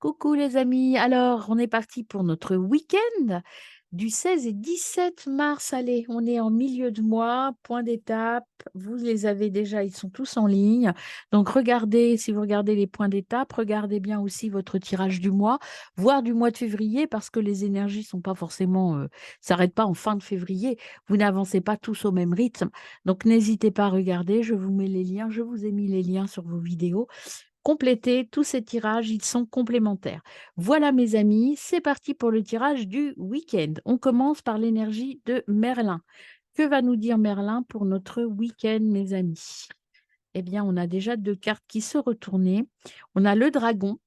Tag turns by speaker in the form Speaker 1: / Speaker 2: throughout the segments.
Speaker 1: Coucou les amis, alors on est parti pour notre week-end du 16 et 17 mars. Allez, on est en milieu de mois, point d'étape. Vous les avez déjà, ils sont tous en ligne. Donc regardez, si vous regardez les points d'étape, regardez bien aussi votre tirage du mois, voire du mois de février, parce que les énergies sont pas forcément, s'arrêtent pas en fin de février. Vous n'avancez pas tous au même rythme. Donc n'hésitez pas à regarder, je vous mets les liens, je vous ai mis les liens sur vos vidéos. Compléter tous ces tirages, ils sont complémentaires. Voilà mes amis, c'est parti pour le tirage du week-end. On commence par l'énergie de Merlin. Que va nous dire Merlin pour notre week-end, mes amis? Eh bien, on a déjà deux cartes qui se retournaient. On a le dragon.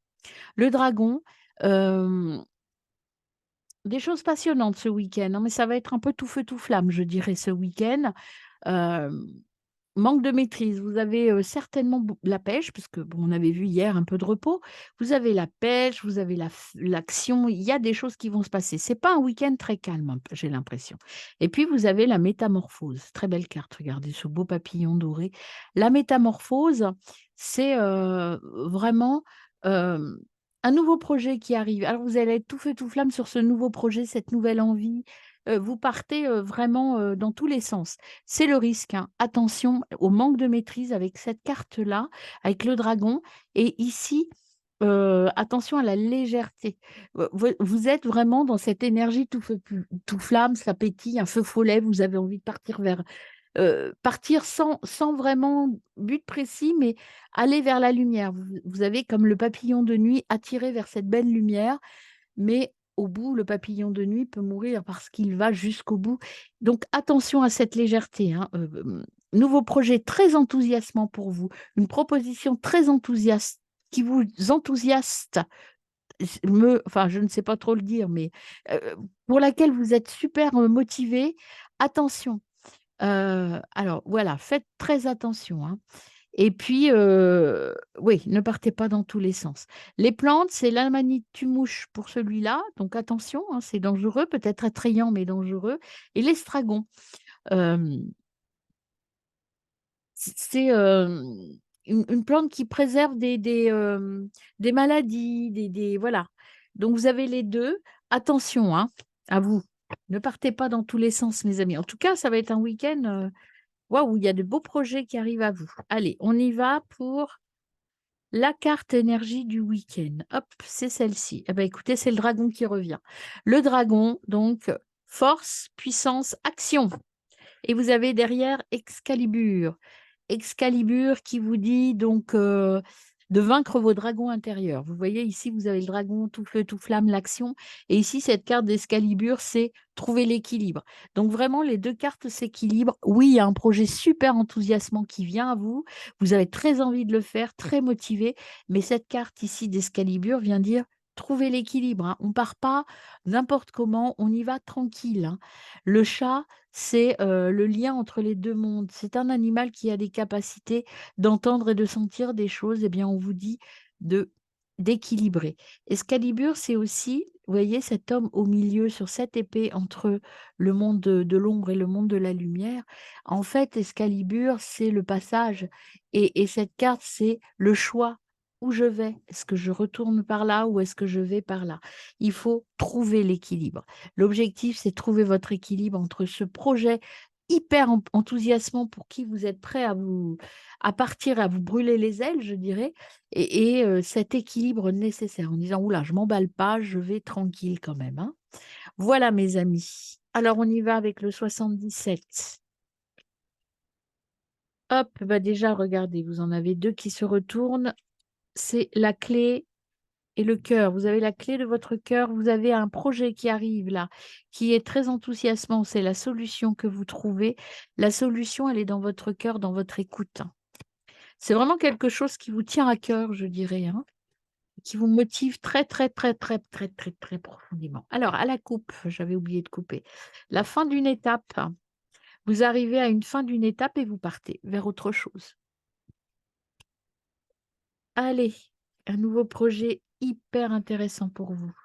Speaker 1: Le dragon, euh, des choses passionnantes ce week-end, hein, mais ça va être un peu tout feu, tout flamme, je dirais, ce week-end. Euh, Manque de maîtrise. Vous avez certainement la pêche, parce que bon, on avait vu hier un peu de repos. Vous avez la pêche, vous avez l'action. Il y a des choses qui vont se passer. C'est pas un week-end très calme, j'ai l'impression. Et puis vous avez la métamorphose. Très belle carte. Regardez ce beau papillon doré. La métamorphose, c'est vraiment euh, un nouveau projet qui arrive. Alors vous allez être tout feu tout flamme sur ce nouveau projet, cette nouvelle envie. Vous partez vraiment dans tous les sens. C'est le risque, hein. Attention au manque de maîtrise avec cette carte-là, avec le dragon. Et ici, attention à la légèreté. Vous êtes vraiment dans cette énergie tout feu, tout flamme, ça pétille, un feu follet. Vous avez envie de partir partir sans vraiment but précis, mais aller vers la lumière. Vous avez comme le papillon de nuit attiré vers cette belle lumière, mais au bout, le papillon de nuit peut mourir parce qu'il va jusqu'au bout. Donc attention à cette légèreté, hein. Nouveau projet très enthousiasmant pour vous, une proposition très enthousiaste qui vous enthousiaste, enfin je ne sais pas trop le dire, mais euh, pour laquelle vous êtes super motivé. Attention. Alors voilà, faites très attention, hein. Et puis, oui, ne partez pas dans tous les sens. Les plantes, c'est l'amanite-mouche pour celui-là, donc attention, hein, c'est dangereux, peut-être attrayant, mais dangereux. Et l'estragon, euh, c'est une plante qui préserve des maladies, voilà. Donc, vous avez les deux. Attention, hein, à vous. Ne partez pas dans tous les sens, mes amis. En tout cas, ça va être un week-end. Waouh, il y a de beaux projets qui arrivent à vous. Allez, on y va pour la carte énergie du week-end. Hop, c'est celle-ci. Eh ben, écoutez, c'est le dragon qui revient. Le dragon, donc, force, puissance, action. Et vous avez derrière Excalibur. Excalibur qui vous dit donc de vaincre vos dragons intérieurs. Vous voyez ici, vous avez le dragon, tout feu, tout flamme, l'action. Et ici, cette carte d'Excalibur, c'est trouver l'équilibre. Donc vraiment, les deux cartes s'équilibrent. Oui, il y a un projet super enthousiasmant qui vient à vous. Vous avez très envie de le faire, très motivé. Mais cette carte ici d'Excalibur vient dire trouver l'équilibre, hein. On ne part pas n'importe comment, on y va tranquille, hein. Le chat, c'est le lien entre les deux mondes. C'est un animal qui a des capacités d'entendre et de sentir des choses. Eh bien, on vous dit de d'équilibrer. Excalibur, c'est aussi, vous voyez, cet homme au milieu sur cette épée entre le monde de l'ombre et le monde de la lumière. En fait, Excalibur, c'est le passage. Et cette carte, c'est le choix. Où je vais? Est-ce que je retourne par là ou est-ce que je vais par là? Il faut trouver l'équilibre. L'objectif, c'est de trouver votre équilibre entre ce projet hyper enthousiasmant pour qui vous êtes prêt à partir, à vous brûler les ailes, je dirais, et cet équilibre nécessaire en disant, oula, je m'emballe pas, je vais tranquille quand même, hein. Voilà, mes amis. Alors, on y va avec le 77. Hop, bah déjà, regardez, vous en avez deux qui se retournent. C'est la clé et le cœur. Vous avez la clé de votre cœur. Vous avez un projet qui arrive là, qui est très enthousiasmant. C'est la solution que vous trouvez. La solution, elle est dans votre cœur, dans votre écoute. C'est vraiment quelque chose qui vous tient à cœur, je dirais, hein, qui vous motive très, très, très, très, très, très, très profondément. Alors, à la coupe, j'avais oublié de couper. La fin d'une étape. Vous arrivez à une fin d'une étape et vous partez vers autre chose. Allez, un nouveau projet hyper intéressant pour vous.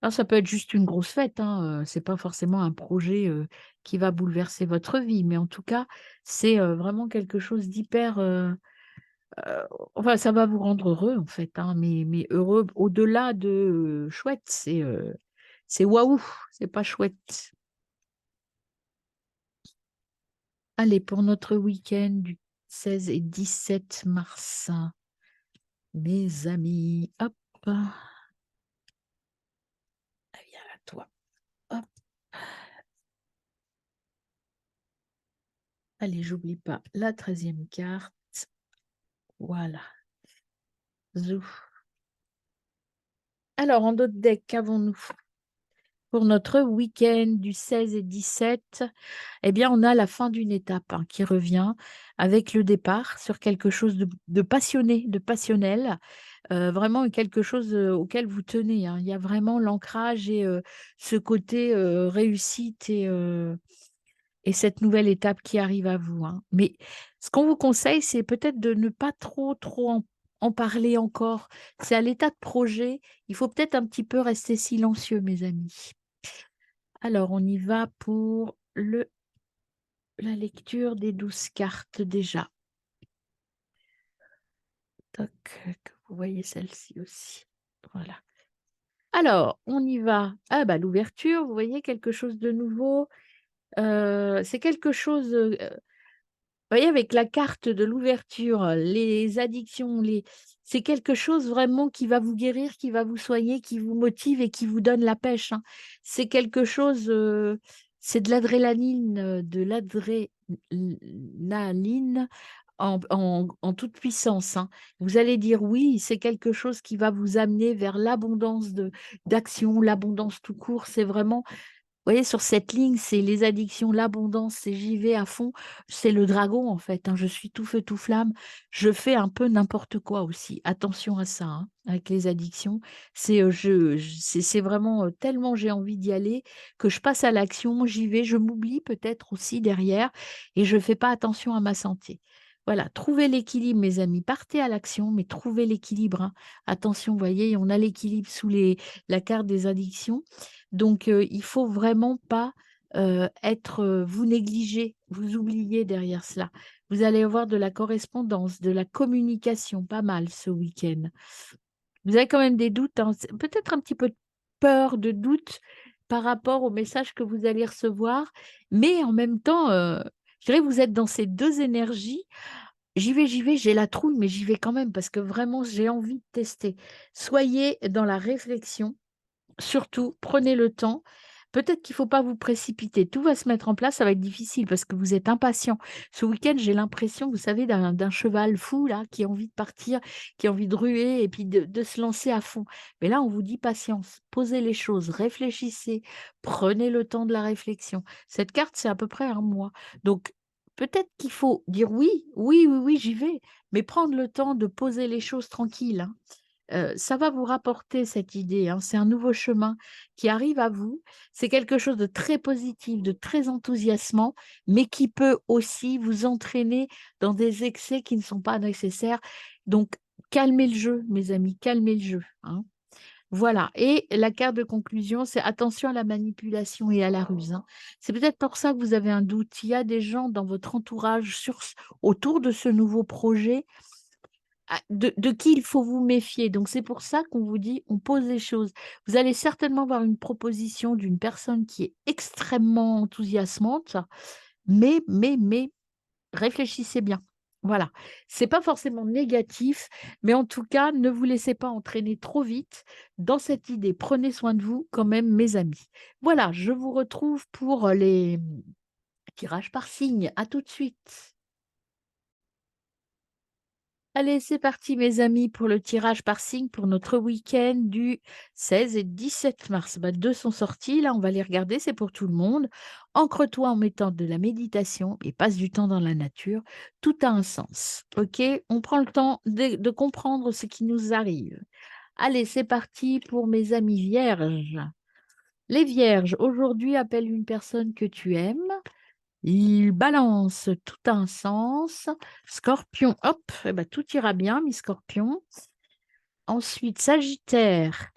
Speaker 1: Alors, ça peut être juste une grosse fête, hein, c'est pas forcément un projet qui va bouleverser votre vie, mais en tout cas, c'est vraiment quelque chose d'hyper Enfin, ça va vous rendre heureux en fait, hein, mais heureux au-delà de chouette, c'est waouh, c'est pas chouette. Allez, pour notre week-end du 16 et 17 mars, mes amis, hop, ah, viens à toi, hop, allez, j'oublie pas la 13e carte, voilà, zou. Alors, en d'autres decks, qu'avons-nous? Pour notre week-end du 16 et 17, eh bien, on a la fin d'une étape hein, qui revient avec le départ sur quelque chose de passionné, de passionnel, vraiment quelque chose auquel vous tenez, hein. Il y a vraiment l'ancrage et ce côté réussite et cette nouvelle étape qui arrive à vous, hein. Mais ce qu'on vous conseille, c'est peut-être de ne pas trop en parler encore. C'est à l'état de projet. Il faut peut-être un petit peu rester silencieux, mes amis. Alors, on y va pour la lecture des 12 cartes déjà. Toc, que vous voyez celle-ci aussi. Voilà. Alors, on y va. Ah bah l'ouverture, vous voyez quelque chose de nouveau. C'est quelque chose, vous voyez, avec la carte de l'ouverture, les addictions, c'est quelque chose vraiment qui va vous guérir, qui va vous soigner, qui vous motive et qui vous donne la pêche, hein. C'est quelque chose, c'est de l'adrénaline en toute puissance, hein. Vous allez dire oui, c'est quelque chose qui va vous amener vers l'abondance d'action, l'abondance tout court. C'est vraiment voyez, sur cette ligne, c'est les addictions, l'abondance, c'est j'y vais à fond. C'est le dragon, en fait, hein. Je suis tout feu, tout flamme. Je fais un peu n'importe quoi aussi. Attention à ça, hein, avec les addictions. C'est vraiment tellement j'ai envie d'y aller que je passe à l'action, j'y vais, je m'oublie peut-être aussi derrière et je fais pas attention à ma santé. Voilà, trouvez l'équilibre, mes amis. Partez à l'action, mais trouvez l'équilibre, hein. Attention, vous voyez, on a l'équilibre sous la carte des addictions. Donc, il faut vraiment pas, être, vous négliger, vous oublier derrière cela. Vous allez avoir de la correspondance, de la communication, pas mal ce week-end. Vous avez quand même des doutes, hein, c'est peut-être un petit peu de peur, de doute par rapport au message que vous allez recevoir, mais en même temps, je dirais que vous êtes dans ces 2 énergies. J'y vais, j'ai la trouille, mais j'y vais quand même parce que vraiment j'ai envie de tester. Soyez dans la réflexion. Surtout, prenez le temps. Peut-être qu'il ne faut pas vous précipiter. Tout va se mettre en place, ça va être difficile parce que vous êtes impatient. Ce week-end, j'ai l'impression, vous savez, d'un cheval fou là, qui a envie de partir, qui a envie de ruer et puis de se lancer à fond. Mais là, on vous dit patience, posez les choses, réfléchissez, prenez le temps de la réflexion. Cette carte, c'est à peu près un mois. Donc, peut-être qu'il faut dire oui, oui, oui, oui, j'y vais, mais prendre le temps de poser les choses tranquilles, hein. Ça va vous rapporter cette idée, hein. C'est un nouveau chemin qui arrive à vous. C'est quelque chose de très positif, de très enthousiasmant, mais qui peut aussi vous entraîner dans des excès qui ne sont pas nécessaires. Donc, calmez le jeu, mes amis, calmez le jeu, hein. Voilà et la carte de conclusion, c'est attention à la manipulation et à la ruse, hein. C'est peut-être pour ça que vous avez un doute. Il y a des gens dans votre entourage autour de ce nouveau projet de qui il faut vous méfier. Donc c'est pour ça qu'on vous dit, on pose les choses. Vous allez certainement avoir une proposition d'une personne qui est extrêmement enthousiasmante, mais réfléchissez bien. Voilà. C'est pas forcément négatif, mais en tout cas, ne vous laissez pas entraîner trop vite dans cette idée. Prenez soin de vous quand même, mes amis. Voilà, je vous retrouve pour les tirages par signe. À tout de suite. Allez, c'est parti, mes amis, pour le tirage par signe pour notre week-end du 16 et 17 mars. Bah, deux sont sortis, là, on va les regarder, c'est pour tout le monde. Ancre-toi en mettant de la méditation et passe du temps dans la nature. Tout a un sens, ok? On prend le temps de comprendre ce qui nous arrive. Allez, c'est parti pour mes amis vierges. Les vierges, aujourd'hui, appelle une personne que tu aimes. Il balance, tout a un sens. Scorpion, hop, eh ben, tout ira bien, mi Scorpion. Ensuite, Sagittaire,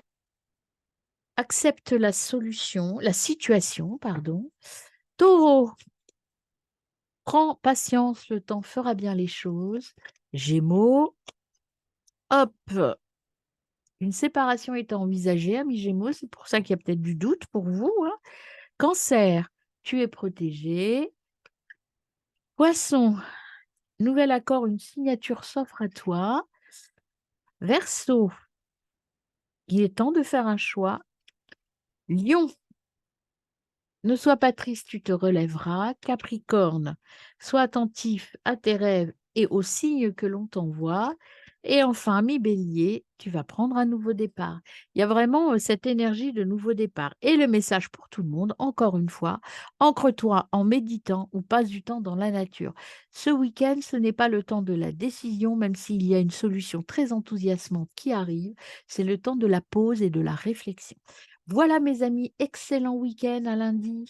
Speaker 1: accepte la situation, pardon. Taureau, prends patience, le temps fera bien les choses. Gémeaux, hop, une séparation est envisagée, amis Gémeaux, c'est pour ça qu'il y a peut-être du doute pour vous, hein. Cancer, tu es protégé. Poisson, nouvel accord, une signature s'offre à toi. Verseau, il est temps de faire un choix. Lion, ne sois pas triste, tu te relèveras. Capricorne, sois attentif à tes rêves et aux signes que l'on t'envoie. Et enfin, mi Bélier, tu vas prendre un nouveau départ. Il y a vraiment cette énergie de nouveau départ. Et le message pour tout le monde, encore une fois, ancre-toi en méditant ou passe du temps dans la nature. Ce week-end, ce n'est pas le temps de la décision, même s'il y a une solution très enthousiasmante qui arrive. C'est le temps de la pause et de la réflexion. Voilà, mes amis, excellent week-end à lundi.